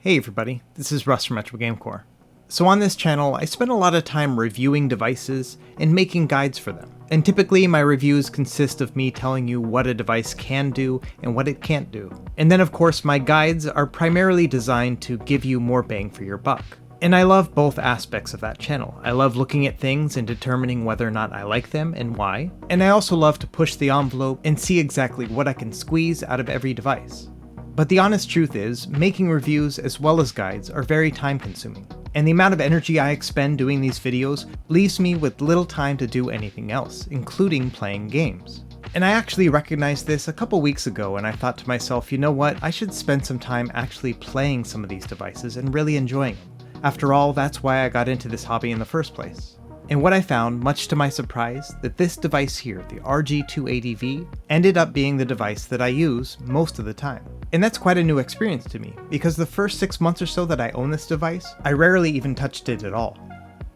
Hey everybody, this is Russ from Retro Gamecore. So on this channel, I spend a lot of time reviewing devices and making guides for them. And typically my reviews consist of me telling you what a device can do and what it can't do. And then of course my guides are primarily designed to give you more bang for your buck. And I love both aspects of that channel. I love looking at things and determining whether or not I like them and why. And I also love to push the envelope and see exactly what I can squeeze out of every device. But the honest truth is, making reviews as well as guides are very time consuming, and the amount of energy I expend doing these videos leaves me with little time to do anything else, including playing games. And I actually recognized this a couple weeks ago, and I thought to myself, you know what, I should spend some time actually playing some of these devices and really enjoying them. After all, that's why I got into this hobby in the first place. And what I found, much to my surprise, that this device here, the RG280V, ended up being the device that I use most of the time. And that's quite a new experience to me, because the first 6 months or so that I owned this device, I rarely even touched it at all.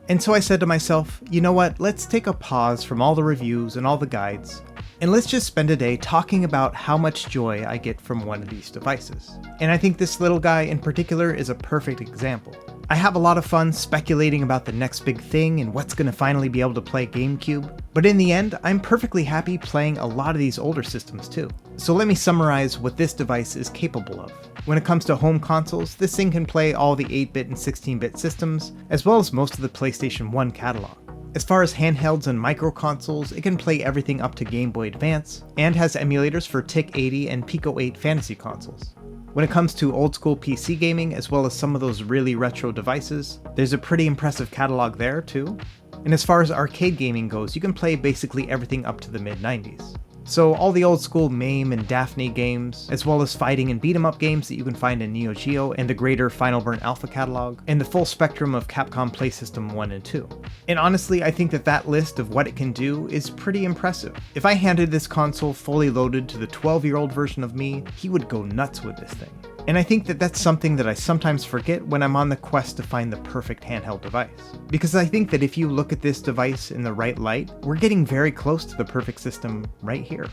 And so I said to myself, you know what, let's take a pause from all the reviews and all the guides, and let's just spend a day talking about how much joy I get from one of these devices. And I think this little guy in particular is a perfect example. I have a lot of fun speculating about the next big thing and what's going to finally be able to play GameCube, but in the end, I'm perfectly happy playing a lot of these older systems too. So let me summarize what this device is capable of. When it comes to home consoles, this thing can play all the 8-bit and 16-bit systems, as well as most of the PlayStation 1 catalog. As far as handhelds and micro consoles, it can play everything up to Game Boy Advance, and has emulators for TIC-80 and Pico 8 fantasy consoles. When it comes to old school PC gaming, as well as some of those really retro devices, there's a pretty impressive catalog there too. And as far as arcade gaming goes, you can play basically everything up to the mid-90s. So all the old school MAME and Daphne games, as well as fighting and beat 'em up games that you can find in Neo Geo and the greater Final Burn Alpha catalog, and the full spectrum of Capcom PlaySystem 1 and 2. And honestly, I think that list of what it can do is pretty impressive. If I handed this console fully loaded to the 12-year-old version of me, he would go nuts with this thing. And I think that that's something that I sometimes forget when I'm on the quest to find the perfect handheld device. Because I think that if you look at this device in the right light, we're getting very close to the perfect system right here.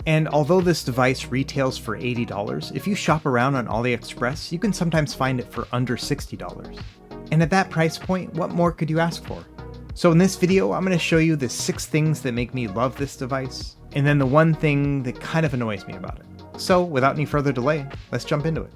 And although this device retails for $80, if you shop around on AliExpress, you can sometimes find it for under $60. And at that price point, what more could you ask for? So in this video, I'm going to show you the 6 things that make me love this device, and then the one thing that kind of annoys me about it. So, without any further delay, let's jump into it.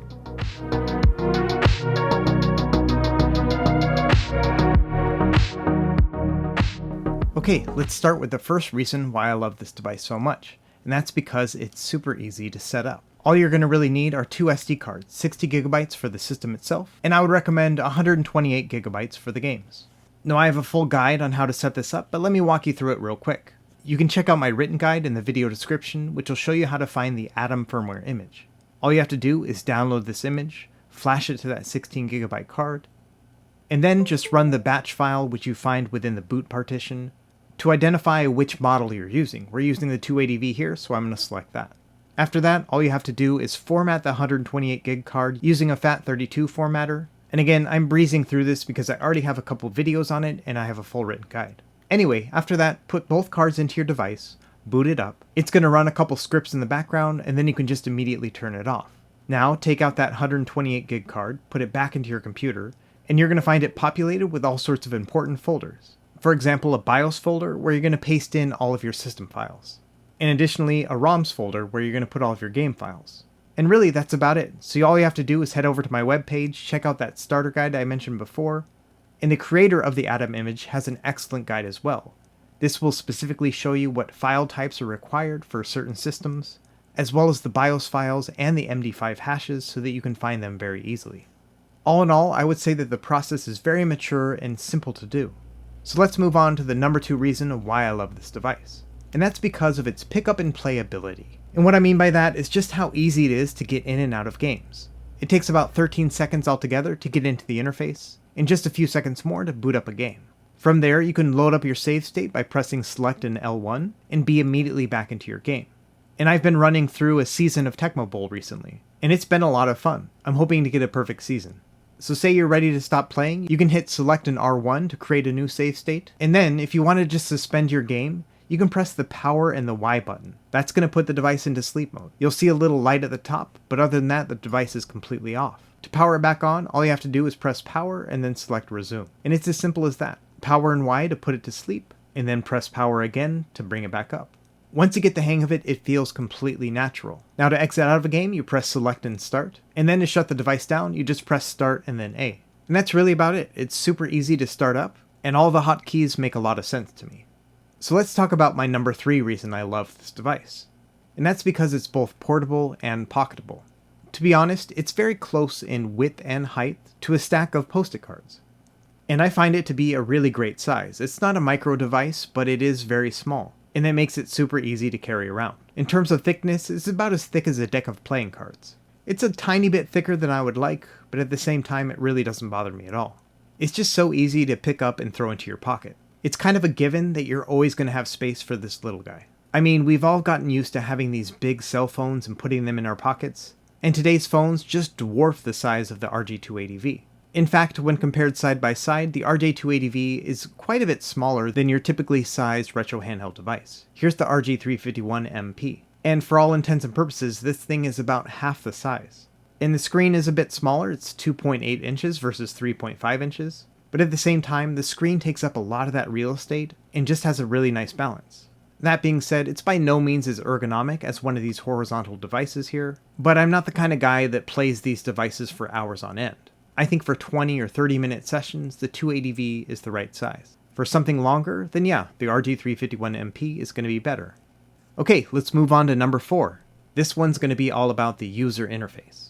Okay, let's start with the first reason why I love this device so much, and that's because it's super easy to set up. All you're going to really need are 2 SD cards, 60 gigabytes for the system itself, and I would recommend 128 gigabytes for the games. Now I have a full guide on how to set this up, but let me walk you through it real quick. You can check out my written guide in the video description, which will show you how to find the Atom firmware image. All you have to do is download this image, flash it to that 16 gigabyte card, and then just run the batch file which you find within the boot partition to identify which model you're using. We're using the 280V here, so I'm going to select that. After that, all you have to do is format the 128 gig card using a FAT32 formatter. And again, I'm breezing through this because I already have a couple videos on it and I have a full written guide. Anyway, after that, put both cards into your device, boot it up. It's going to run a couple scripts in the background, and then you can just immediately turn it off. Now, take out that 128 gig card, put it back into your computer, and you're going to find it populated with all sorts of important folders. For example, a BIOS folder where you're going to paste in all of your system files. And additionally, a ROMs folder where you're going to put all of your game files. And really, that's about it. So all you have to do is head over to my webpage, check out that starter guide I mentioned before, and the creator of the Atom image has an excellent guide as well. This will specifically show you what file types are required for certain systems, as well as the BIOS files and the MD5 hashes so that you can find them very easily. All in all, I would say that the process is very mature and simple to do. So let's move on to the number 2 reason of why I love this device. And that's because of its pickup and playability. And what I mean by that is just how easy it is to get in and out of games. It takes about 13 seconds altogether to get into the interface, and just a few seconds more to boot up a game. From there, you can load up your save state by pressing select and L1 and be immediately back into your game. And I've been running through a season of Tecmo Bowl recently, and it's been a lot of fun. I'm hoping to get a perfect season. So say you're ready to stop playing, you can hit select and R1 to create a new save state, and then if you want to just suspend your game, you can press the power and the Y button. That's going to put the device into sleep mode. You'll see a little light at the top, but other than that, the device is completely off. To power it back on, all you have to do is press power and then select resume. And it's as simple as that. Power and Y to put it to sleep, and then press power again to bring it back up. Once you get the hang of it, it feels completely natural. Now to exit out of a game, you press select and start, and then to shut the device down, you just press start and then A. And that's really about it. It's super easy to start up, and all the hotkeys make a lot of sense to me. So let's talk about my number 3 reason I love this device. And that's because it's both portable and pocketable. To be honest, it's very close in width and height to a stack of Post-it cards. And I find it to be a really great size. It's not a micro device, but it is very small, and that makes it super easy to carry around. In terms of thickness, it's about as thick as a deck of playing cards. It's a tiny bit thicker than I would like, but at the same time it really doesn't bother me at all. It's just so easy to pick up and throw into your pocket. It's kind of a given that you're always going to have space for this little guy. I mean, we've all gotten used to having these big cell phones and putting them in our pockets, and today's phones just dwarf the size of the RG280V. In fact, when compared side by side, the RG280V is quite a bit smaller than your typically sized retro handheld device. Here's the RG351MP, and for all intents and purposes, this thing is about half the size. And the screen is a bit smaller, it's 2.8 inches versus 3.5 inches, but at the same time, the screen takes up a lot of that real estate and just has a really nice balance. That being said, it's by no means as ergonomic as one of these horizontal devices here, but I'm not the kind of guy that plays these devices for hours on end. I think for 20 or 30 minute sessions, the 280V is the right size. For something longer, then yeah, the RG351MP is going to be better. Okay, let's move on to number 4. This one's going to be all about the user interface.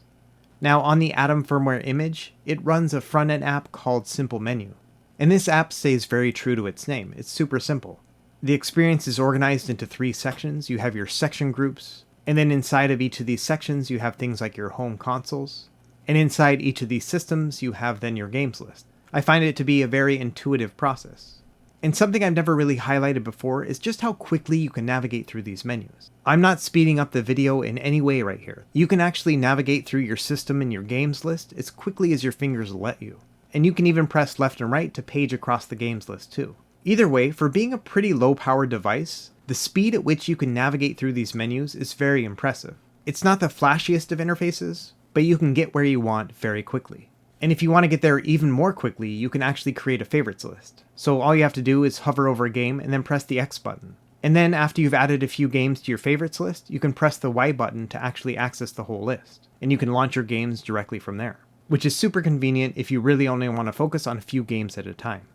Now on the Atom firmware image, it runs a front-end app called Simple Menu. And this app stays very true to its name. It's super simple. The experience is organized into 3 sections. You have your section groups, and then inside of each of these sections you have things like your home consoles, and inside each of these systems you have then your games list. I find it to be a very intuitive process. And something I've never really highlighted before is just how quickly you can navigate through these menus. I'm not speeding up the video in any way right here. You can actually navigate through your system and your games list as quickly as your fingers let you. And you can even press left and right to page across the games list too. Either way, for being a pretty low-powered device, the speed at which you can navigate through these menus is very impressive. It's not the flashiest of interfaces, but you can get where you want very quickly. And if you want to get there even more quickly, you can actually create a favorites list. So all you have to do is hover over a game and then press the X button. And then after you've added a few games to your favorites list, you can press the Y button to actually access the whole list. And you can launch your games directly from there, which is super convenient if you really only want to focus on a few games at a time.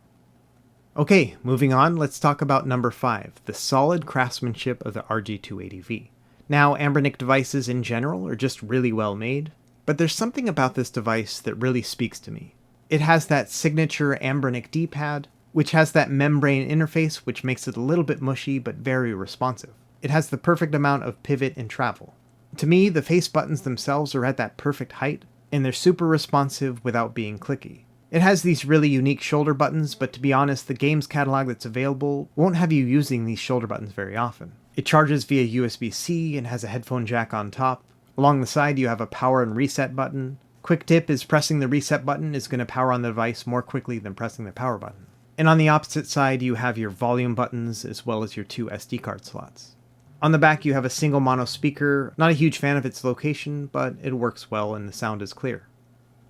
Okay, moving on, let's talk about number 5, the solid craftsmanship of the RG280V. Now, Anbernic devices in general are just really well made, but there's something about this device that really speaks to me. It has that signature Anbernic D-pad, which has that membrane interface which makes it a little bit mushy but very responsive. It has the perfect amount of pivot and travel. To me, the face buttons themselves are at that perfect height, and they're super responsive without being clicky. It has these really unique shoulder buttons, but to be honest, the games catalog that's available won't have you using these shoulder buttons very often. It charges via USB-C and has a headphone jack on top. Along the side you have a power and reset button. Quick tip is pressing the reset button is going to power on the device more quickly than pressing the power button. And on the opposite side you have your volume buttons as well as your 2 SD card slots. On the back you have a single mono speaker. Not a huge fan of its location, but it works well and the sound is clear.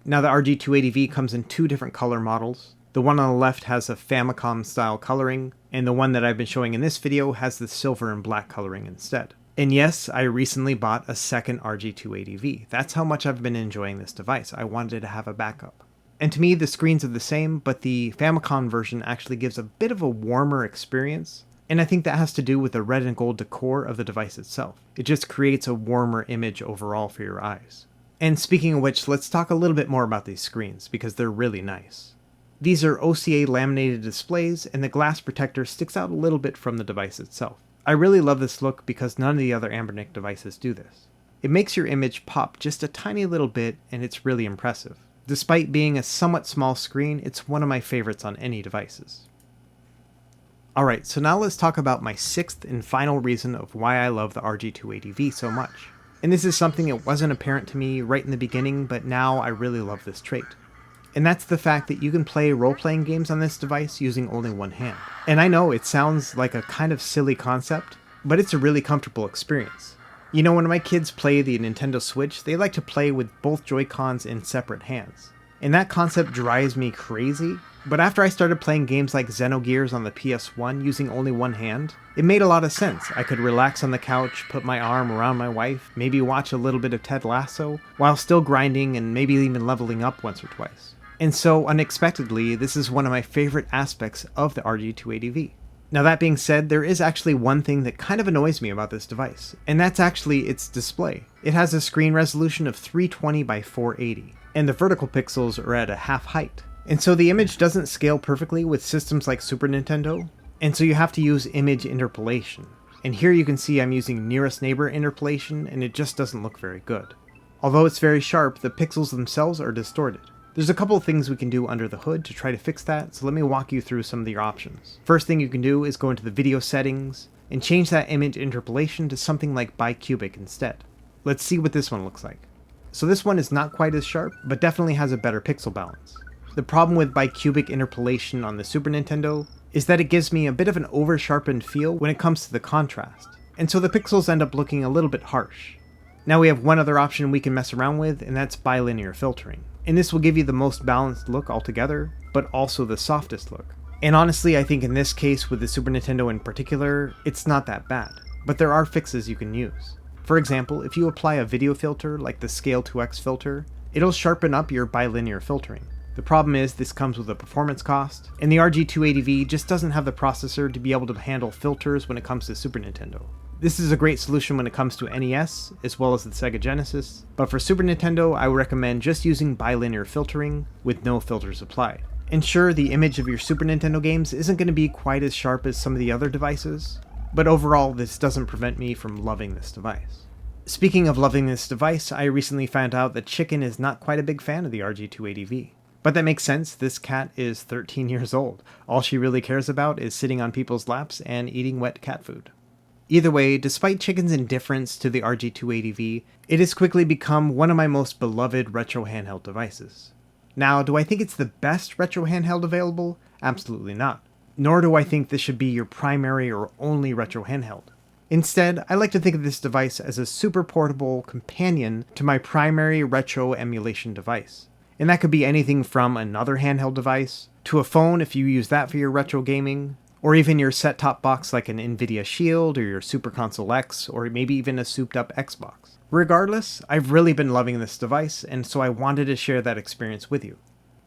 Now the RG280V comes in 2 different color models. The one on the left has a Famicom style coloring, and the one that I've been showing in this video has the silver and black coloring instead. And yes, I recently bought a second RG280V. That's how much I've been enjoying this device. I wanted to have a backup. And to me, the screens are the same, but the Famicom version actually gives a bit of a warmer experience, and I think that has to do with the red and gold decor of the device itself. It just creates a warmer image overall for your eyes. And speaking of which, let's talk a little bit more about these screens, because they're really nice. These are OCA laminated displays, and the glass protector sticks out a little bit from the device itself. I really love this look because none of the other Anbernic devices do this. It makes your image pop just a tiny little bit, and it's really impressive. Despite being a somewhat small screen, it's one of my favorites on any devices. Alright, so now let's talk about my 6th and final reason of why I love the RG280V so much. And this is something that wasn't apparent to me right in the beginning, but now I really love this trait. And that's the fact that you can play role-playing games on this device using only one hand. And I know it sounds like a kind of silly concept, but it's a really comfortable experience. You know, when my kids play the Nintendo Switch, they like to play with both Joy-Cons in separate hands. And that concept drives me crazy, but after I started playing games like Xenogears on the PS1 using only one hand, it made a lot of sense. I could relax on the couch, put my arm around my wife, maybe watch a little bit of Ted Lasso, while still grinding and maybe even leveling up once or twice. And so, unexpectedly, this is one of my favorite aspects of the RG280V. Now that being said, there is actually one thing that kind of annoys me about this device, and that's actually its display. It has a screen resolution of 320 by 480, and the vertical pixels are at a half height. And so the image doesn't scale perfectly with systems like Super Nintendo, and so you have to use image interpolation. And here you can see I'm using nearest neighbor interpolation, and it just doesn't look very good. Although it's very sharp, the pixels themselves are distorted. There's a couple of things we can do under the hood to try to fix that, so let me walk you through some of your options. First thing you can do is go into the video settings and change that image interpolation to something like bicubic instead. Let's see what this one looks like. So this one is not quite as sharp, but definitely has a better pixel balance. The problem with bicubic interpolation on the Super Nintendo is that it gives me a bit of an over-sharpened feel when it comes to the contrast, and so the pixels end up looking a little bit harsh. Now we have one other option we can mess around with, and that's bilinear filtering. And this will give you the most balanced look altogether, but also the softest look. And honestly, I think in this case with the Super Nintendo in particular, it's not that bad, but there are fixes you can use. For example, if you apply a video filter like the Scale 2X filter, it'll sharpen up your bilinear filtering. The problem is this comes with a performance cost, and the RG280V just doesn't have the processor to be able to handle filters when it comes to Super Nintendo. This is a great solution when it comes to NES, as well as the Sega Genesis, but for Super Nintendo I would recommend just using bilinear filtering with no filters applied. And sure, the image of your Super Nintendo games isn't going to be quite as sharp as some of the other devices, but overall this doesn't prevent me from loving this device. Speaking of loving this device, I recently found out that Chicken is not quite a big fan of the RG280V. But that makes sense, this cat is 13 years old. All she really cares about is sitting on people's laps and eating wet cat food. Either way, despite Chicken's indifference to the RG280V, it has quickly become one of my most beloved retro handheld devices. Now, do I think it's the best retro handheld available? Absolutely not. Nor do I think this should be your primary or only retro handheld. Instead, I like to think of this device as a super portable companion to my primary retro emulation device. And that could be anything from another handheld device, to a phone if you use that for your retro gaming, or even your set-top box like an Nvidia Shield or your Super Console X, or maybe even a souped-up Xbox. Regardless, I've really been loving this device, and so I wanted to share that experience with you.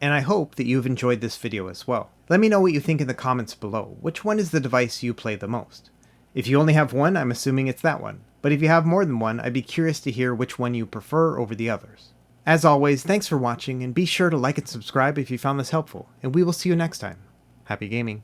And I hope that you've enjoyed this video as well. Let me know what you think in the comments below. Which one is the device you play the most? If you only have one, I'm assuming it's that one. But if you have more than one, I'd be curious to hear which one you prefer over the others. As always, thanks for watching, and be sure to like and subscribe if you found this helpful, and we will see you next time. Happy gaming.